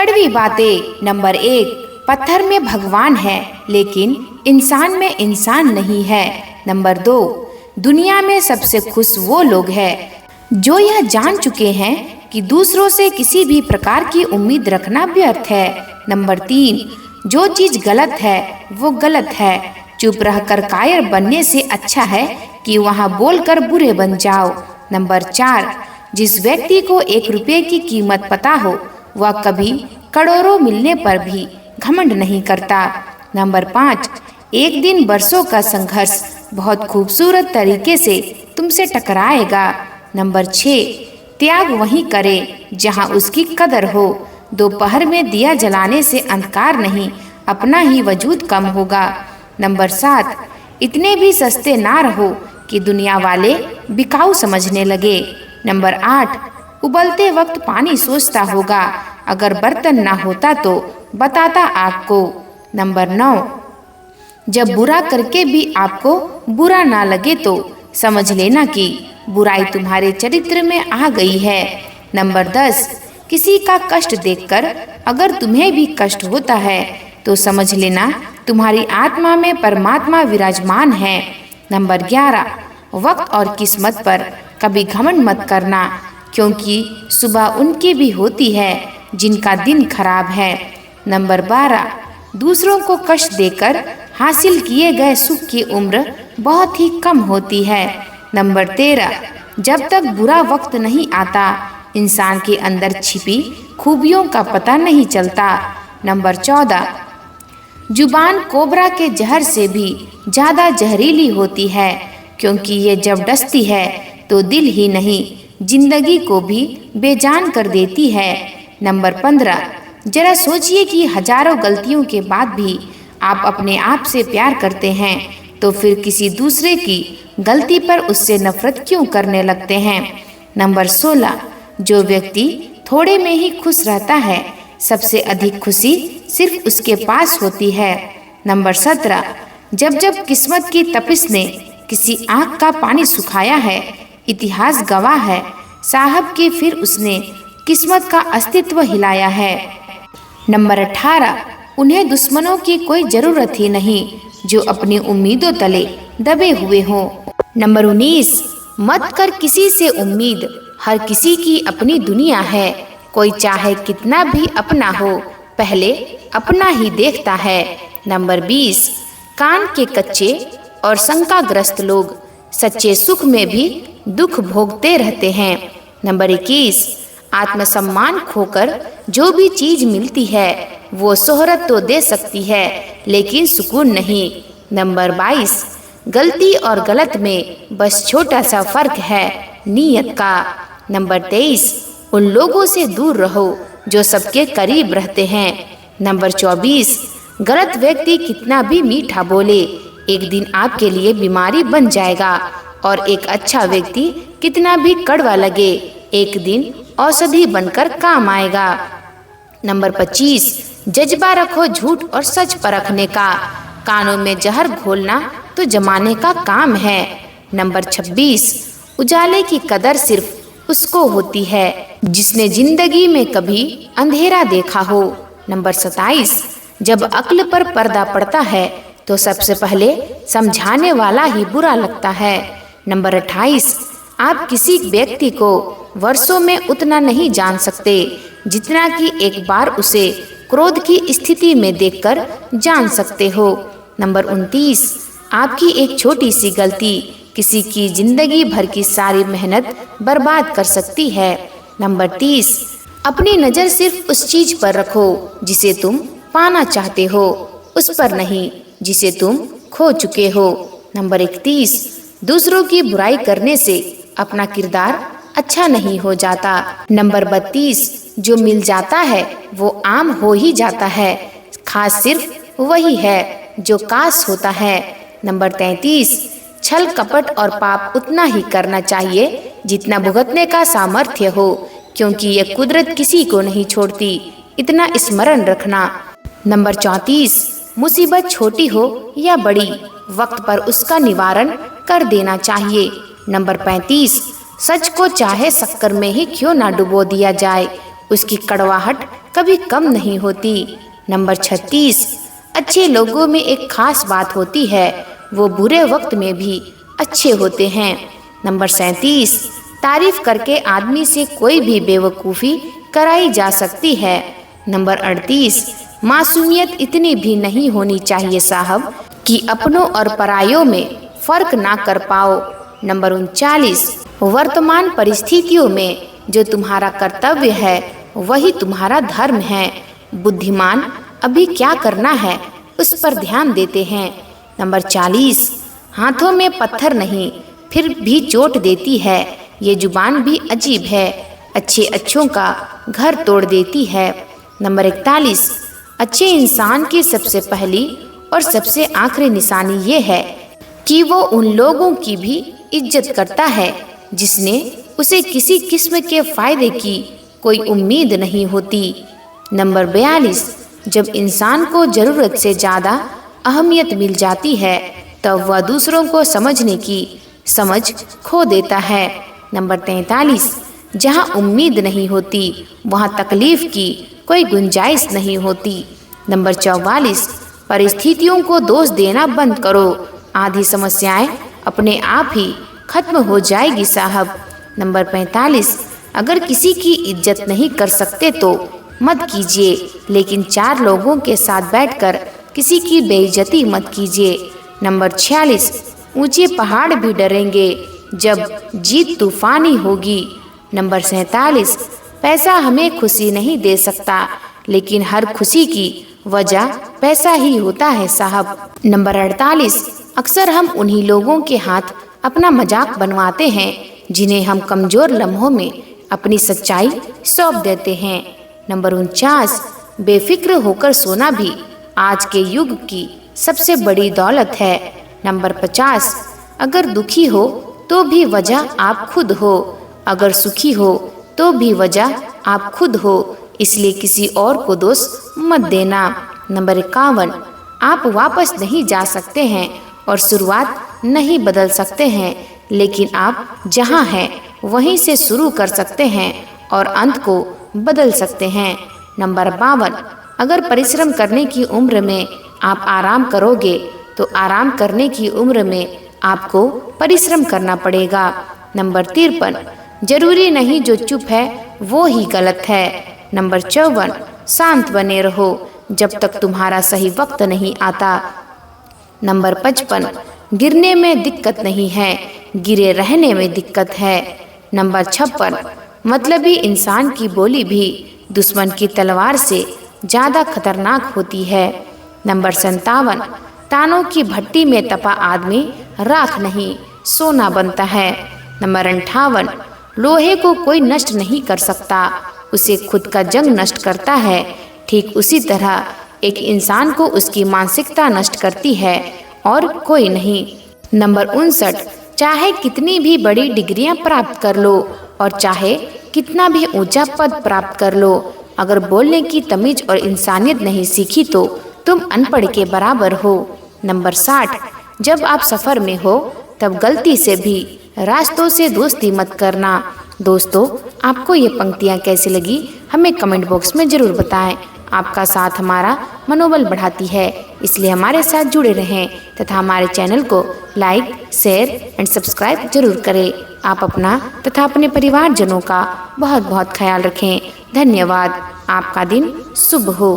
कड़वी बातें। नंबर 1, पत्थर में भगवान है लेकिन इंसान में इंसान नहीं है। नंबर 2, दुनिया में सबसे खुश वो लोग हैं जो यह जान चुके हैं कि दूसरों से किसी भी प्रकार की उम्मीद रखना व्यर्थ है। नंबर 3, जो चीज गलत है वो गलत है। चुप रहकर कायर बनने से अच्छा है कि वहां बोलकर बुरे बन जाओ। नंबर 4, जिस व्यक्ति को 1 रुपये की कीमत पता हो वह कभी करोड़ों मिलने पर भी घमंड नहीं करता। नंबर 5, एक दिन बरसों का संघर्ष बहुत खूबसूरत तरीके से तुमसे टकराएगा। नंबर 6, त्याग वहीं करे जहां उसकी कदर हो। दोपहर में दिया जलाने से अंधकार नहीं, अपना ही वजूद कम होगा। नंबर 7, इतने भी सस्ते ना रहो कि दुनिया वाले बिकाऊ समझने लगे। नंबर 8, उबलते वक्त पानी सोचता होगा, अगर बर्तन ना होता तो बताता आग को। नंबर 9, जब बुरा करके भी आपको बुरा ना लगे तो समझ लेना कि बुराई तुम्हारे चरित्र में आ गई है। नंबर 10, किसी का कष्ट देखकर अगर तुम्हें भी कष्ट होता है तो समझ लेना तुम्हारी आत्मा में परमात्मा विराजमान है। नंबर 11, वक्त और किस्मत पर कभी घमंड मत करना, क्योंकि सुबह उनकी भी होती है जिनका दिन खराब है। नंबर 12, दूसरों को कष्ट देकर हासिल किए गए सुख की उम्र बहुत ही कम होती है। नंबर 13, जब तक बुरा वक्त नहीं आता इंसान के अंदर छिपी खूबियों का पता नहीं चलता। नंबर 14, जुबान कोबरा के जहर से भी ज्यादा जहरीली होती है, क्योंकि ये जब डसती है तो दिल ही नहीं जिंदगी को भी बेजान कर देती है। नंबर 15, जरा सोचिए कि हजारों गलतियों के बाद भी आप अपने आप से प्यार करते हैं तो फिर किसी दूसरे की गलती पर उससे नफरत क्यों करने लगते हैं। नंबर 16, जो व्यक्ति थोड़े में ही खुश रहता है सबसे अधिक खुशी सिर्फ उसके पास होती है। नंबर 17, जब जब किस्मत की तपिश ने किसी आँख का पानी सुखाया है इतिहास गवाह है साहब कि फिर उसने किस्मत का अस्तित्व हिलाया है। नंबर 18, उन्हें दुश्मनों की कोई जरूरत ही नहीं जो अपनी उम्मीदों तले दबे हुए हों। नंबर 19, मत कर किसी से उम्मीद, हर किसी की अपनी दुनिया है। कोई चाहे कितना भी अपना हो पहले अपना ही देखता है। नंबर 20, कान के कच्चे और शंकाग्रस्त लोग सच्चे सुख में भी दुख भोगते रहते हैं। नंबर 21, आत्मसम्मान खोकर जो भी चीज मिलती है वो शोहरत तो दे सकती है लेकिन सुकून नहीं। नंबर 22, गलती और गलत में बस छोटा सा फर्क है नीयत का। नंबर 23, उन लोगों से दूर रहो जो सबके करीब रहते हैं। नंबर 24, गलत व्यक्ति कितना भी मीठा बोले एक दिन आपके लिए बीमारी बन जाएगा, और एक अच्छा व्यक्ति कितना भी कड़वा लगे एक दिन औषधि बनकर काम आएगा। नंबर 25, जज्बा रखो झूठ और सच परखने का, कानों में जहर घोलना तो जमाने का काम है। नंबर 26, उजाले की कदर सिर्फ उसको होती है जिसने जिंदगी में कभी अंधेरा देखा हो। नंबर 27, जब अक्ल पर पर्दा पड़ता है तो सबसे पहले समझाने वाला ही बुरा लगता है। नंबर 28, आप किसी व्यक्ति को वर्षों में उतना नहीं जान सकते जितना कि एक बार उसे क्रोध की स्थिति में देखकर जान सकते हो। नंबर 29, आपकी एक छोटी सी गलती किसी की जिंदगी भर की सारी मेहनत बर्बाद कर सकती है। नंबर 30, अपनी नजर सिर्फ उस चीज पर रखो जिसे तुम पाना चाहते हो, उस पर नहीं जिसे तुम खो चुके हो। नंबर 31, दूसरों की बुराई करने से अपना किरदार अच्छा नहीं हो जाता। नंबर 32, जो मिल जाता है वो आम हो ही जाता है, खास सिर्फ वही है जो काश होता है। नंबर 33, छल कपट और पाप उतना ही करना चाहिए जितना भुगतने का सामर्थ्य हो, क्योंकि ये कुदरत किसी को नहीं छोड़ती, इतना स्मरण रखना। नंबर 34, मुसीबत छोटी हो या बड़ी वक्त पर उसका निवारण कर देना चाहिए। नंबर 35, सच को चाहे शक्कर में ही क्यों ना डुबो दिया जाए उसकी कड़वाहट कभी कम नहीं होती। नंबर 36, अच्छे लोगों में एक खास बात होती है, वो बुरे वक्त में भी अच्छे होते हैं। नंबर 37, तारीफ करके आदमी से कोई भी बेवकूफ़ी कराई जा सकती है। नंबर 38, मासूमियत इतनी भी नहीं होनी चाहिए साहब कि अपनों और परायों में फर्क ना कर पाओ। नंबर 39, वर्तमान परिस्थितियों में जो तुम्हारा कर्तव्य है वही तुम्हारा धर्म है। बुद्धिमान अभी क्या करना है उस पर ध्यान देते हैं। नंबर 40, हाथों में पत्थर नहीं फिर भी चोट देती है, ये जुबान भी अजीब है, अच्छे अच्छों का घर तोड़ देती है। नंबर 41, अच्छे इंसान की सबसे पहली और सबसे आखिरी निशानी ये है कि वो उन लोगों की भी इज्जत करता है जिसने उसे किसी किस्म के फायदे की कोई उम्मीद नहीं होती। नंबर 42, जब इंसान को जरूरत से ज़्यादा अहमियत मिल जाती है तब वह दूसरों को समझने की समझ खो देता है। नंबर 43, जहाँ उम्मीद नहीं होती वहाँ तकलीफ की कोई गुंजाइश नहीं होती। नंबर 44, परिस्थितियों को दोष देना बंद करो, आधी समस्याएं अपने आप ही खत्म हो जाएगी साहब। नंबर 45, अगर किसी की इज्जत नहीं कर सकते तो मत कीजिए, लेकिन 4 लोगों के साथ बैठकर किसी की बेइज्जती मत कीजिए। नंबर 46, ऊंचे पहाड़ भी डरेंगे जब जीत तूफानी होगी। नंबर 47, पैसा हमें खुशी नहीं दे सकता, लेकिन हर खुशी की वजह पैसा ही होता है साहब। नंबर 48, अक्सर हम उन्हीं लोगों के हाथ अपना मजाक बनवाते हैं जिन्हें हम कमजोर लम्हों में अपनी सच्चाई सौंप देते हैं। नंबर 49, बेफिक्र होकर सोना भी आज के युग की सबसे बड़ी दौलत है। नंबर 50, अगर दुखी हो तो भी वजह आप खुद हो, अगर सुखी हो तो भी वजह आप खुद हो, इसलिए किसी और को दोष मत देना। नंबर 51, आप वापस नहीं जा सकते हैं और शुरुआत नहीं बदल सकते हैं, लेकिन आप जहां हैं वहीं से शुरू कर सकते हैं और अंत को बदल सकते हैं। नंबर 52, अगर परिश्रम करने की उम्र में आप आराम करोगे तो आराम करने की उम्र में आपको परिश्रम करना पड़ेगा। नंबर 53, जरूरी नहीं जो चुप है वो ही गलत है। नंबर 54, शांत बने रहो जब तक तुम्हारा सही वक्त नहीं आता। नंबर 55, गिरने में दिक्कत नहीं है, गिरे रहने में दिक्कत है। नंबर 56, मतलबी इंसान की बोली भी दुश्मन की तलवार से ज़्यादा खतरनाक होती है। नंबर 57, तानों की भट्टी में तपा आदमी राख नहीं सोना बनता है। नंबर 58, लोहे को कोई नष्ट नहीं कर सकता, उसे खुद का जंग नष्ट करता है। ठीक उसी तरह एक इंसान को उसकी मानसिकता नष्ट करती है और कोई नहीं। नंबर 59, चाहे कितनी भी बड़ी डिग्रियां प्राप्त कर लो और चाहे कितना भी ऊंचा पद प्राप्त कर लो, अगर बोलने की तमीज और इंसानियत नहीं सीखी तो तुम अनपढ़ के बराबर हो। नंबर 60, जब आप सफर में हो तब गलती से भी रास्तों से दोस्ती मत करना। दोस्तों, आपको ये पंक्तियाँ कैसी लगी हमें कमेंट बॉक्स में ज़रूर बताएं। आपका साथ हमारा मनोबल बढ़ाती है, इसलिए हमारे साथ जुड़े रहें तथा हमारे चैनल को लाइक, शेयर एंड सब्सक्राइब जरूर करें। आप अपना तथा अपने परिवारजनों का बहुत बहुत ख्याल रखें। धन्यवाद। आपका दिन शुभ हो।